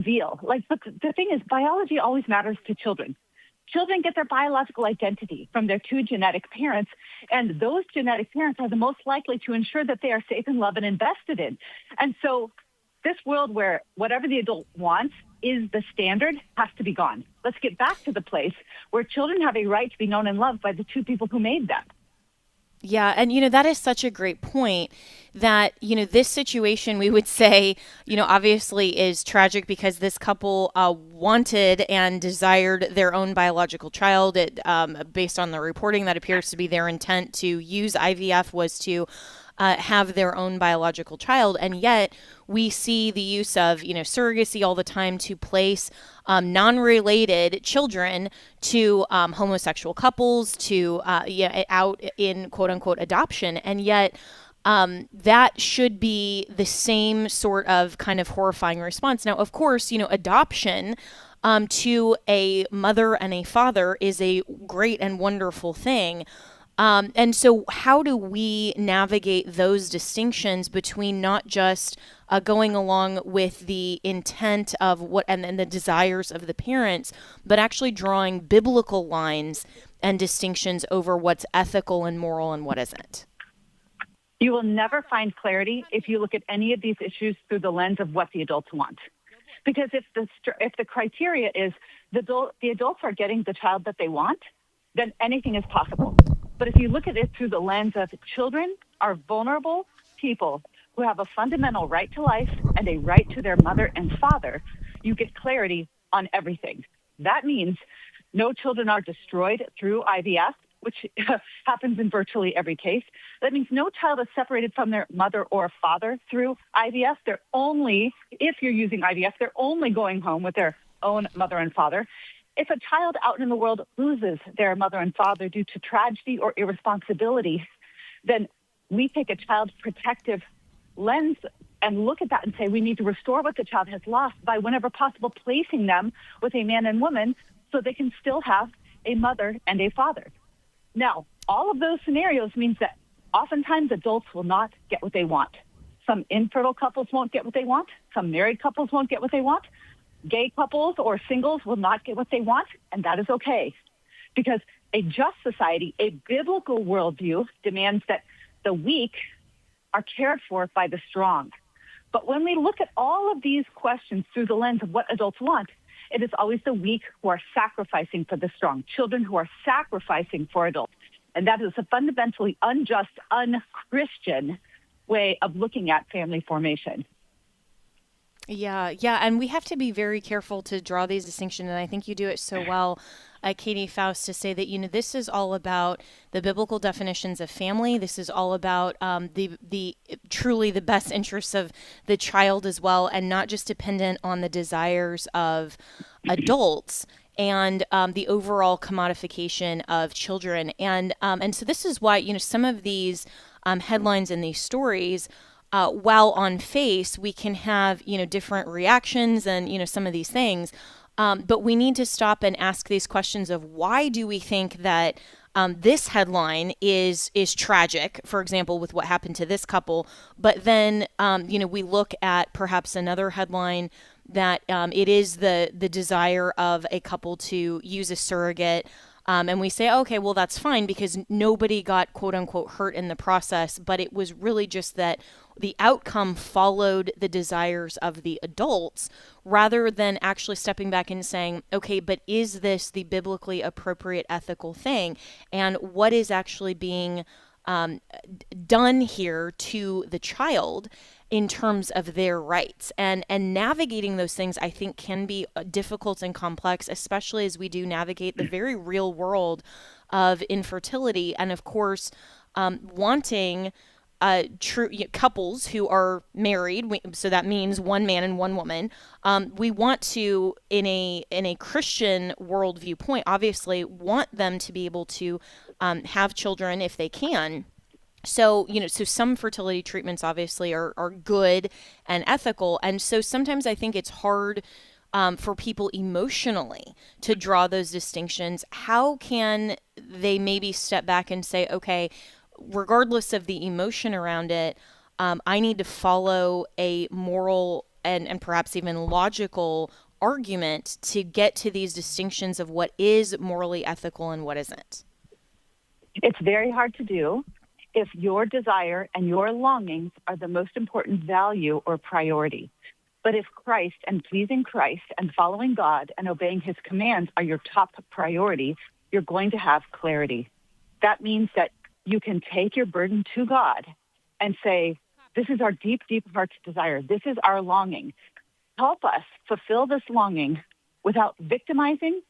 reveal. Like, but the thing is, biology always matters to children. Children get their biological identity from their two genetic parents, and those genetic parents are the most likely to ensure that they are safe and loved and invested in. And so this world where whatever the adult wants is the standard has to be gone. Let's get back to the place where children have a right to be known and loved by the two people who made them. Yeah, and that is such a great point that, this situation we would say, obviously is tragic because this couple wanted and desired their own biological child. Based on the reporting, that appears to be their intent to use IVF was to have their own biological child. And yet we see the use of, surrogacy all the time to place non-related children to homosexual couples to out in quote unquote adoption. And yet that should be the same sort of kind of horrifying response. Now, of course, adoption to a mother and a father is a great and wonderful thing. And so how do we navigate those distinctions between not just going along with the intent of what and the desires of the parents, but actually drawing biblical lines and distinctions over what's ethical and moral and what isn't? You will never find clarity if you look at any of these issues through the lens of what the adults want. Because if the criteria is the adults are getting the child that they want, then anything is possible. But if you look at it through the lens of children are vulnerable people who have a fundamental right to life and a right to their mother and father, you get clarity on everything. That means no children are destroyed through IVF, which happens in virtually every case. That means no child is separated from their mother or father through IVF. If you're using IVF, they're only going home with their own mother and father. If a child out in the world loses their mother and father due to tragedy or irresponsibility, then we take a child protective lens and look at that and say we need to restore what the child has lost by, whenever possible, placing them with a man and woman so they can still have a mother and a father. Now, all of those scenarios means that oftentimes adults will not get what they want. Some infertile couples won't get what they want. Some married couples won't get what they want. Gay couples or singles will not get what they want, and that is okay. Because a just society, a biblical worldview, demands that the weak are cared for by the strong. But when we look at all of these questions through the lens of what adults want, it is always the weak who are sacrificing for the strong, children who are sacrificing for adults. And that is a fundamentally unjust, unchristian way of looking at family formation. Yeah, and we have to be very careful to draw these distinctions, and I think you do it so well, Katie Faust, to say that this is all about the biblical definitions of family. This is all about the truly the best interests of the child as well, and not just dependent on the desires of adults and the overall commodification of children. And so this is why some of these headlines in these stories. While on face, we can have, different reactions and, some of these things. But we need to stop and ask these questions of why do we think that this headline is tragic, for example, with what happened to this couple. But then, we look at perhaps another headline that it is the desire of a couple to use a surrogate. And we say, okay, well, that's fine because nobody got quote unquote hurt in the process. But it was really just that the outcome followed the desires of the adults rather than actually stepping back and saying, okay, but is this the biblically appropriate ethical thing? And what is actually being done here to the child in terms of their rights? And navigating those things, I think, can be difficult and complex, especially as we do navigate the very real world of infertility. And of course, wanting true couples who are married, so that means one man and one woman. We want to, in a Christian worldview point, obviously want them to be able to have children if they can. So, so some fertility treatments obviously are good and ethical. And so sometimes I think it's hard for people emotionally to draw those distinctions. How can they maybe step back and say, okay, regardless of the emotion around it, I need to follow a moral and perhaps even logical argument to get to these distinctions of what is morally ethical and what isn't. It's very hard to do if your desire and your longings are the most important value or priority. But if Christ and pleasing Christ and following God and obeying his commands are your top priority, you're going to have clarity. That means that you can take your burden to God and say, this is our deep, deep heart's desire. This is our longing. Help us fulfill this longing without victimizing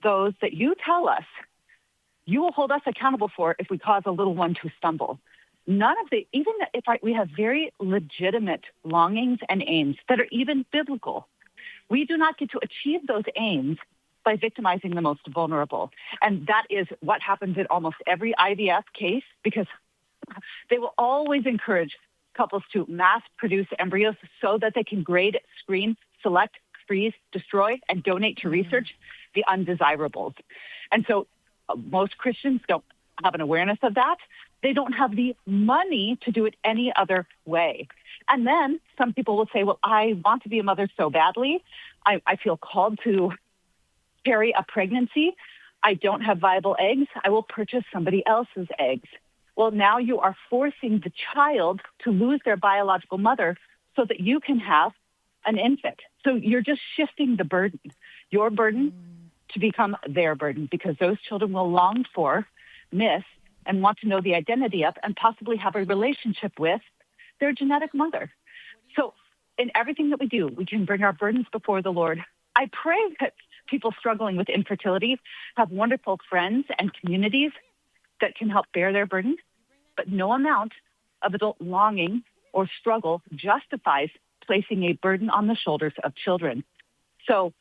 those that you tell us you will hold us accountable for if we cause a little one to stumble. None of the, even if we have very legitimate longings and aims that are even biblical, we do not get to achieve those aims by victimizing the most vulnerable. And that is what happens in almost every IVF case, because they will always encourage couples to mass produce embryos so that they can grade, screen, select, freeze, destroy, and donate to research the undesirables. And so most Christians don't have an awareness of that. They don't have the money to do it any other way. And then some people will say, well, I want to be a mother so badly. I feel called to carry a pregnancy. I don't have viable eggs. I will purchase somebody else's eggs. Well, now you are forcing the child to lose their biological mother so that you can have an infant. So you're just shifting the burden, your burden to become their burden, because those children will long for, miss, and want to know the identity of, and possibly have a relationship with their genetic mother. So in everything that we do, we can bring our burdens before the Lord. I pray that people struggling with infertility have wonderful friends and communities that can help bear their burden, but no amount of adult longing or struggle justifies placing a burden on the shoulders of children. So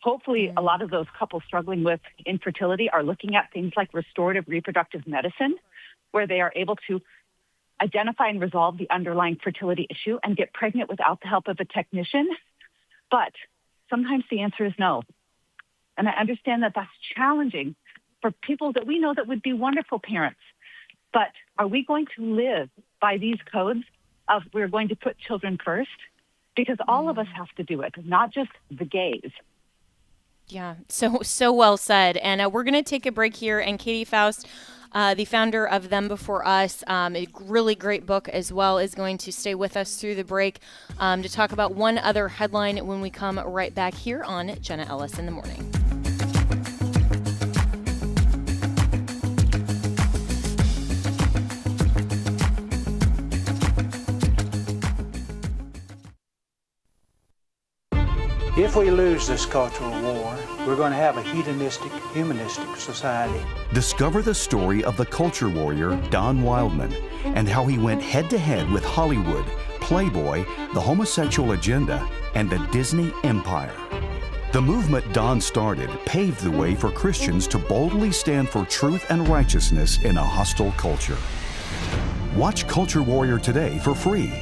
hopefully a lot of those couples struggling with infertility are looking at things like restorative reproductive medicine, where they are able to identify and resolve the underlying fertility issue and get pregnant without the help of a technician. But sometimes the answer is no. And I understand that that's challenging for people that we know that would be wonderful parents. But are we going to live by these codes of we're going to put children first? Because all of us have to do it, not just the gays. Yeah, so well said. And we're going to take a break here. And Katie Faust, the founder of Them Before Us, a really great book as well, is going to stay with us through the break to talk about one other headline when we come right back here on Jenna Ellis in the Morning. If we lose this cultural war, we're going to have a hedonistic, humanistic society. Discover the story of the culture warrior Don Wildman and how he went head-to-head with Hollywood, Playboy, the homosexual agenda, and the Disney empire. The movement Don started paved the way for Christians to boldly stand for truth and righteousness in a hostile culture. Watch Culture Warrior today for free.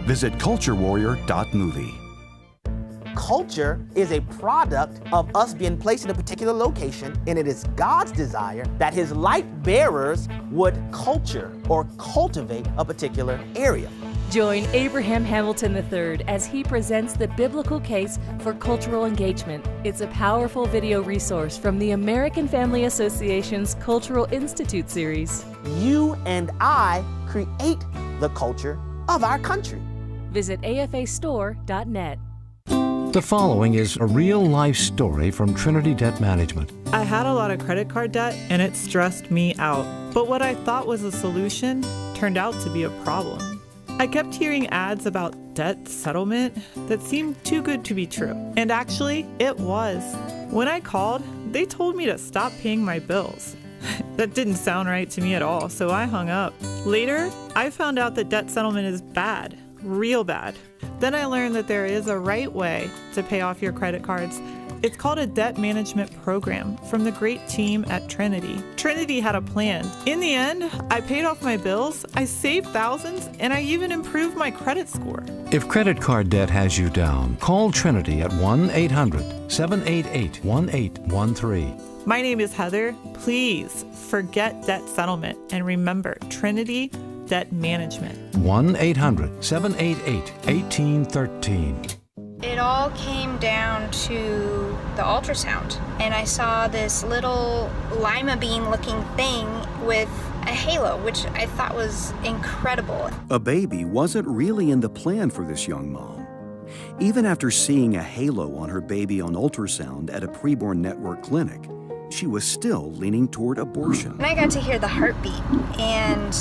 Visit culturewarrior.movie. Culture is a product of us being placed in a particular location, and it is God's desire that his light bearers would culture or cultivate a particular area. Join Abraham Hamilton III as he presents the biblical case for cultural engagement. It's a powerful video resource from the American Family Association's Cultural Institute series. You and I create the culture of our country. Visit afastore.net. The following is a real-life story from Trinity Debt Management. I had a lot of credit card debt and it stressed me out. But what I thought was a solution turned out to be a problem. I kept hearing ads about debt settlement that seemed too good to be true. And actually, it was. When I called, they told me to stop paying my bills. That didn't sound right to me at all, so I hung up. Later, I found out that debt settlement is bad. Real bad. Then I learned that there is a right way to pay off your credit cards. It's called a debt management program from the great team at Trinity. Trinity had a plan. In the end, I paid off my bills, I saved thousands, and I even improved my credit score. If credit card debt has you down, call Trinity at 1-800-788-1813. My name is Heather. Please forget debt settlement and remember Trinity Debt Management. 1-800-788-1813. It all came down to the ultrasound, and I saw this little lima bean looking thing with a halo, which I thought was incredible. A baby wasn't really in the plan for this young mom. Even after seeing a halo on her baby on ultrasound at a preborn network clinic, she was still leaning toward abortion. And I got to hear the heartbeat, and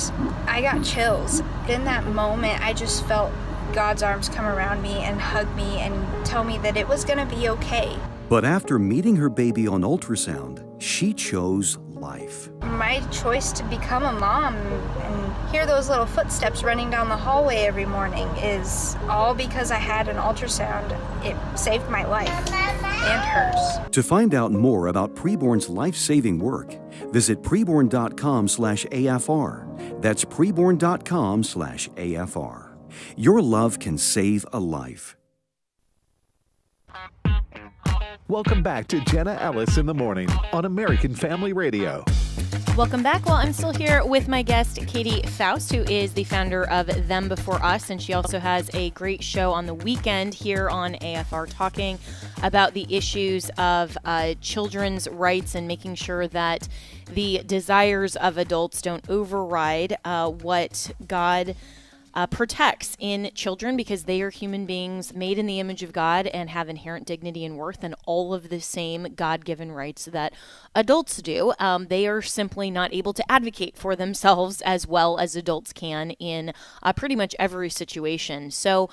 I got chills. In that moment, I just felt God's arms come around me and hug me and tell me that it was going to be okay. But after meeting her baby on ultrasound, she chose life. My choice to become a mom and hear those little footsteps running down the hallway every morning is all because I had an ultrasound. It saved my life and hers. To find out more about Preborn's life-saving work, visit preborn.com/AFR. That's preborn.com/AFR. Your love can save a life. Welcome back to Jenna Ellis in the Morning on American Family Radio. Welcome back. Well, I'm still here with my guest, Katie Faust, who is the founder of Them Before Us, and she also has a great show on the weekend here on AFR talking about the issues of children's rights and making sure that the desires of adults don't override what God protects in children, because they are human beings made in the image of God and have inherent dignity and worth and all of the same God-given rights that adults do. They are simply not able to advocate for themselves as well as adults can in pretty much every situation. So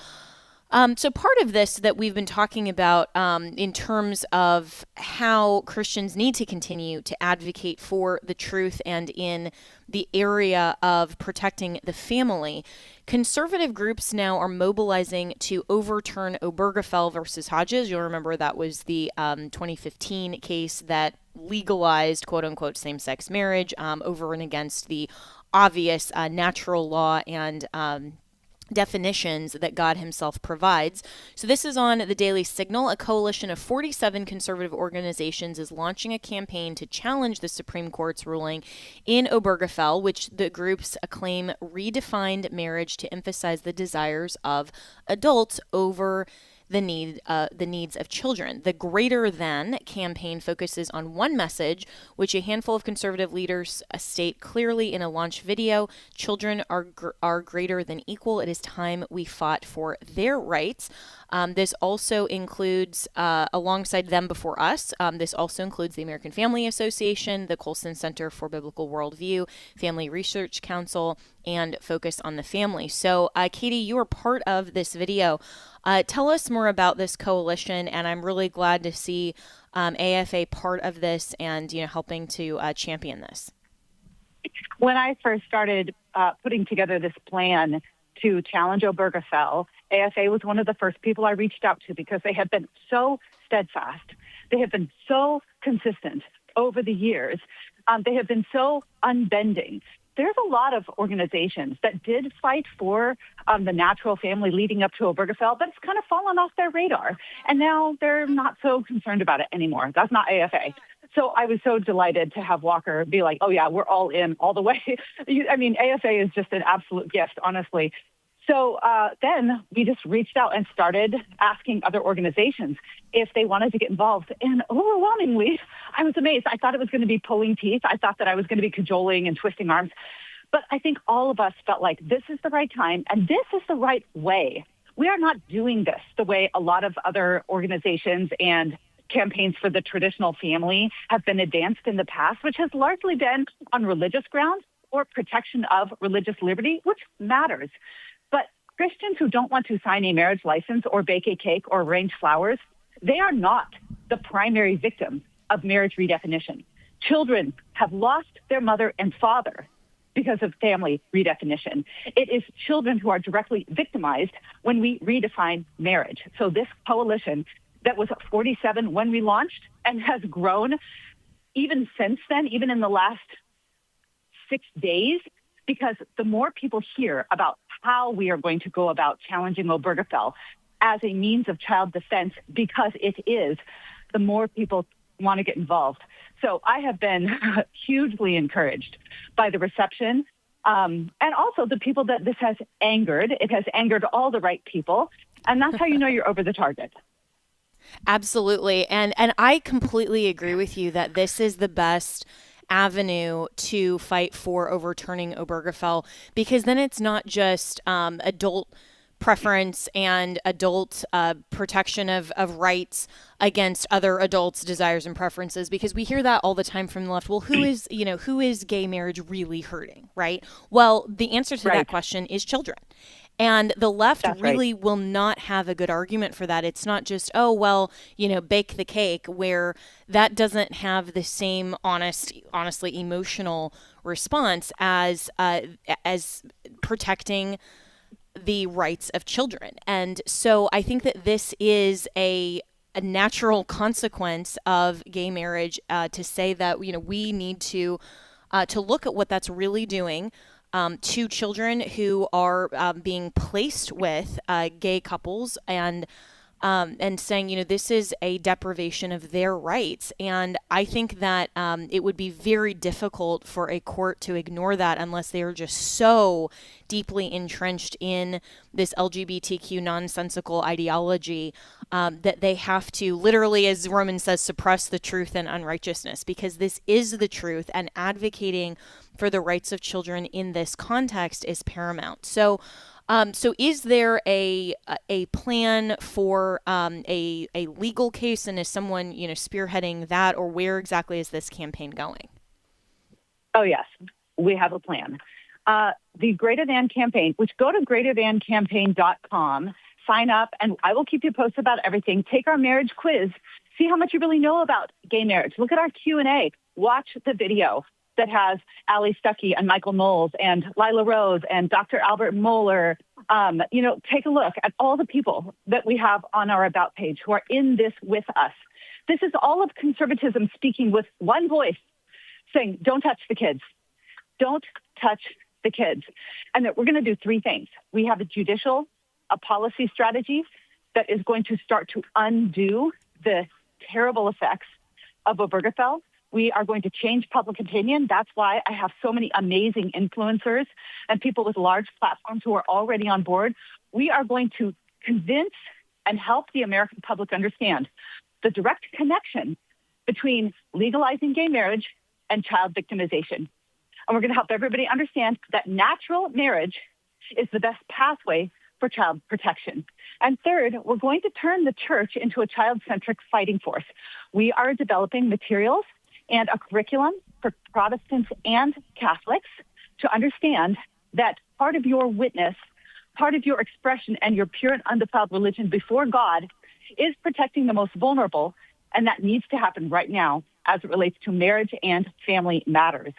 part of this that we've been talking about in terms of how Christians need to continue to advocate for the truth and in the area of protecting the family, conservative groups now are mobilizing to overturn Obergefell versus Hodges. You'll remember that was the 2015 case that legalized, quote unquote, same-sex marriage over and against the obvious natural law and definitions that God himself provides. So this is on the Daily Signal. A coalition of 47 conservative organizations is launching a campaign to challenge the Supreme Court's ruling in Obergefell, which the groups claim redefined marriage to emphasize the desires of adults over the needs of children. The Greater Than campaign focuses on one message, which a handful of conservative leaders state clearly in a launch video: children are greater than equal. It is time we fought for their rights. This also includes, alongside Them Before Us, this also includes the American Family Association, the Colson Center for Biblical Worldview, Family Research Council, and Focus on the Family. So, Katie, you are part of this video. Tell us more about this coalition, and I'm really glad to see AFA part of this and helping to champion this. When I first started putting together this plan to challenge Obergefell, AFA was one of the first people I reached out to because they have been so steadfast. They have been so consistent over the years. They have been so unbending. There's a lot of organizations that did fight for the natural family leading up to Obergefell, but it's kind of fallen off their radar. And now they're not so concerned about it anymore. That's not AFA. So I was so delighted to have Walker be like, oh, yeah, we're all in all the way. I mean, AFA is just an absolute gift, honestly. So then we just reached out and started asking other organizations if they wanted to get involved. And overwhelmingly, I was amazed. I thought it was going to be pulling teeth. I thought that I was going to be cajoling and twisting arms. But I think all of us felt like this is the right time and this is the right way. We are not doing this the way a lot of other organizations and campaigns for the traditional family have been advanced in the past, which has largely been on religious grounds or protection of religious liberty, which matters. But Christians who don't want to sign a marriage license or bake a cake or arrange flowers, they are not the primary victim of marriage redefinition. Children have lost their mother and father because of family redefinition. It is children who are directly victimized when we redefine marriage. So this coalition that was 47 when we launched and has grown even since then, even in the last 6 days, because the more people hear about how we are going to go about challenging Obergefell as a means of child defense, because it is, the more people want to get involved. So I have been hugely encouraged by the reception and also the people that this has angered. It has angered all the right people. And that's how you know you're over the target. Absolutely. And I completely agree with you that this is the best avenue to fight for overturning Obergefell, because then it's not just adult preference and adult protection of rights against other adults' desires and preferences, because we hear that all the time from the left. Well, who is gay marriage really hurting, right? Well, the answer to that question is children. And the left really will not have a good argument for that. It's not just, oh, well, bake the cake, where that doesn't have the same honestly emotional response as protecting the rights of children. And so I think that this is a natural consequence of gay marriage, to say that, we need to look at what that's really doing to children who are being placed with gay couples, and saying, this is a deprivation of their rights. And I think that it would be very difficult for a court to ignore that unless they are just so deeply entrenched in this LGBTQ nonsensical ideology that they have to literally, as Romans says, suppress the truth and unrighteousness, because this is the truth, and advocating for the rights of children in this context is paramount. So is there a plan for a legal case, and is someone spearheading that, or where exactly is this campaign going? Oh yes, we have a plan. The Greater Than campaign, which go to greaterthancampaign.com, sign up, and I will keep you posted about everything. Take our marriage quiz, see how much you really know about gay marriage. Look at our Q&A. Watch the video that has Ali Stuckey and Michael Knowles and Lila Rose and Dr. Albert Mohler. Take a look at all the people that we have on our About page who are in this with us. This is all of conservatism speaking with one voice, saying, don't touch the kids. Don't touch the kids. And that we're going to do three things. We have a policy strategy that is going to start to undo the terrible effects of Obergefell. We are going to change public opinion. That's why I have so many amazing influencers and people with large platforms who are already on board. We are going to convince and help the American public understand the direct connection between legalizing gay marriage and child victimization. And we're going to help everybody understand that natural marriage is the best pathway for child protection. And third, we're going to turn the church into a child-centric fighting force. We are developing materials and a curriculum for Protestants and Catholics to understand that part of your witness, part of your expression and your pure and undefiled religion before God is protecting the most vulnerable, and that needs to happen right now as it relates to marriage and family matters.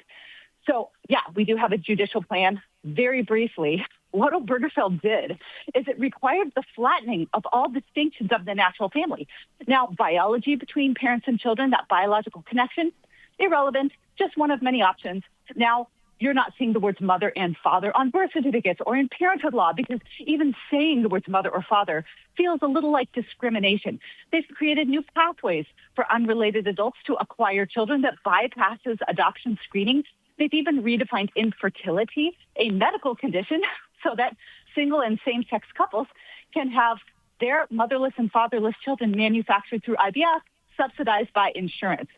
So, yeah, we do have a judicial plan. Very briefly, what Obergefell did is it required the flattening of all distinctions of the natural family. Now, biology between parents and children, that biological connection, irrelevant, just one of many options. Now, you're not seeing the words mother and father on birth certificates or in parenthood law, because even saying the words mother or father feels a little like discrimination. They've created new pathways for unrelated adults to acquire children that bypasses adoption screening. They've even redefined infertility, a medical condition, so that single and same-sex couples can have their motherless and fatherless children manufactured through IVF, subsidized by insurance.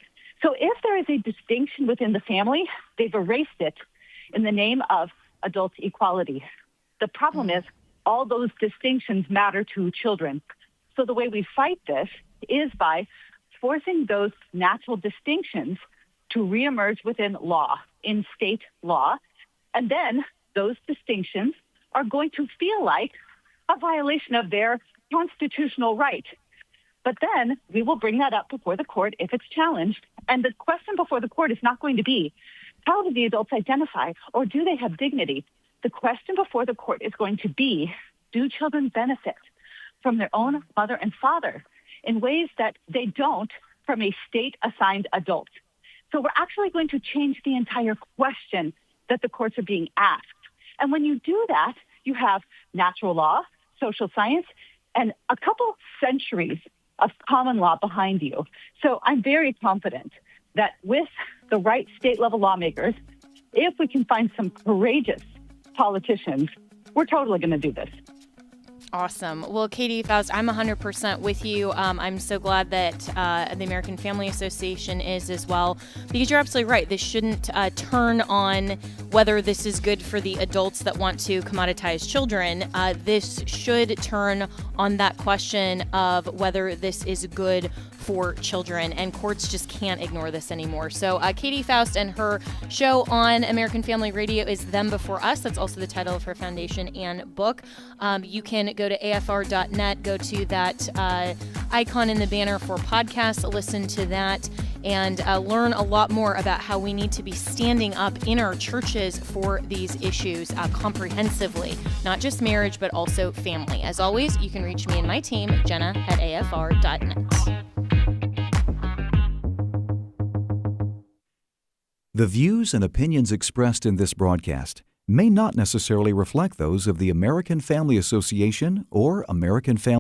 So if there is a distinction within the family, they've erased it in the name of adult equality. The problem is all those distinctions matter to children. So the way we fight this is by forcing those natural distinctions to reemerge within law, in state law, and then those distinctions are going to feel like a violation of their constitutional right. But then we will bring that up before the court if it's challenged. And the question before the court is not going to be, how do the adults identify, or do they have dignity? The question before the court is going to be, do children benefit from their own mother and father in ways that they don't from a state-assigned adult? So we're actually going to change the entire question that the courts are being asked. And when you do that, you have natural law, social science, and a couple centuries of common law behind you. So I'm very confident that with the right state-level lawmakers, if we can find some courageous politicians, we're totally going to do this. Awesome. Well, Katie Faust, I'm 100% with you. I'm so glad that the American Family Association is as well, because you're absolutely right. This shouldn't turn on whether this is good for the adults that want to commoditize children. This should turn on that question of whether this is good for children, and courts just can't ignore this anymore. So Katie Faust and her show on American Family Radio is Them Before Us. That's also the title of her foundation and book. You can go to afr.net, go to that icon in the banner for podcasts, listen to that, and learn a lot more about how we need to be standing up in our churches for these issues comprehensively, not just marriage, but also family. As always, you can reach me and my team, Jenna at afr.net. The views and opinions expressed in this broadcast may not necessarily reflect those of the American Family Association or American Family